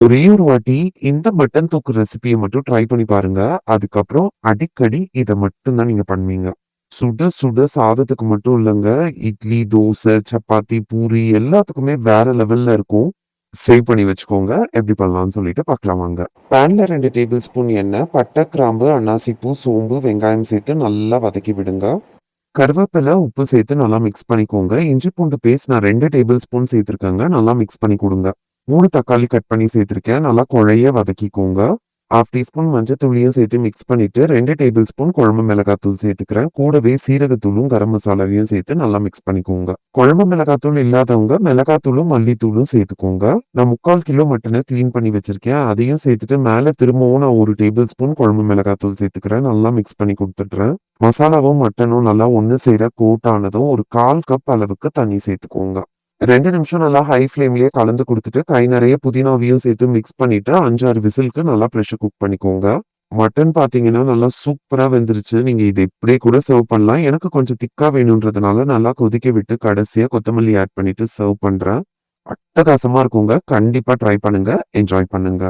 ஒரே ஒரு வாட்டி இந்த மட்டன் தொக்கு ரெசிபிய மட்டும் ட்ரை பண்ணி பாருங்க. அதுக்கப்புறம் அடிக்கடி இத மட்டும் தான் நீங்க பண்ணுவீங்க. சுட சுட சாதத்துக்கு மட்டும் இல்லங்க. இட்லி, தோசை, சப்பாத்தி, பூரி எல்லாத்துக்குமே வேற லெவல்ல இருக்கும். சேவ் பண்ணி வச்சுக்கோங்க. எப்படி பண்ணலாம்னு சொல்லிட்டு பார்க்கலாம் வாங்க. பேன்ல 2 டேபிள் ஸ்பூன் எண்ணெய், பட்டை, கிராம்பு, அன்னாசிப்பூ, சோம்பு, வெங்காயம் சேர்த்து நல்லா வதக்கி விடுங்க. கருவேப்பிலை, உப்பு சேர்த்து நல்லா மிக்ஸ் பண்ணிக்கோங்க. இஞ்சி பூண்டு பேஸ்ட் நான் 2 டேபிள் ஸ்பூன் சேர்த்துருக்கேங்க. நல்லா மிக்ஸ் பண்ணி குடுங்க. 3 தக்காளி கட் பண்ணி சேர்த்துருக்கேன். நல்லா குழைய வதக்கிக்கோங்க. 1/2 டீஸ்பூன் மஞ்சத்தூளையும் சேர்த்து மிக்ஸ் பண்ணிட்டு 2 டேபிள் ஸ்பூன் குழம்பு மிளகாத்தூள் சேர்த்துக்கிறேன். கூடவே சீரகத்தூளும் கரம் மசாலாவையும் சேர்த்து நல்லா மிக்ஸ் பண்ணிக்கோங்க. குழம்பு மிளகாத்தூள் இல்லாதவங்க மிளகாத்தூளும் மல்லித்தூளும் சேர்த்துக்கோங்க. நான் 3/4 கிலோ மட்டனை கிளீன் பண்ணி வச்சிருக்கேன். அதையும் சேர்த்துட்டு மேல திரும்பவும் நான் 1 டேபிள் ஸ்பூன் குழம்பு மிளகாத்தூள் சேர்த்துக்கிறேன். நல்லா மிக்ஸ் பண்ணி கொடுத்துட்றேன். மசாலாவும் மட்டனும் நல்லா ஒண்ணு சேர கோட் ஆனதும் ஒரு 1/4 கப் அளவுக்கு தண்ணி சேர்த்துக்கோங்க. 2 நிமிஷம் நல்லா ஹை ஃப்ளேம்லயே கலந்து குடுத்துட்டு, கை நெறைய புதினாவையும் சேர்த்து மிக்ஸ் பண்ணிட்டு 5, 6 விசிலுக்கு நல்லா பிரஷர் குக் பண்ணிக்கோங்க. மட்டன் பார்த்தீங்கன்னா, நல்லா சூப்பரா வெந்துருச்சு. நீங்க இத இப்படியே கூட சர்வ் பண்ணலாம். எனக்கு கொஞ்சம் திக்கா வேணுன்றதுனால நல்லா கொதிக்க விட்டு கடைசியா கொத்தமல்லி ஆட் பண்ணிட்டு சர்வ் பண்றேன். அட்டகாசமா இருக்குங்க. கண்டிப்பா ட்ரை பண்ணுங்க. என்ஜாய் பண்ணுங்க.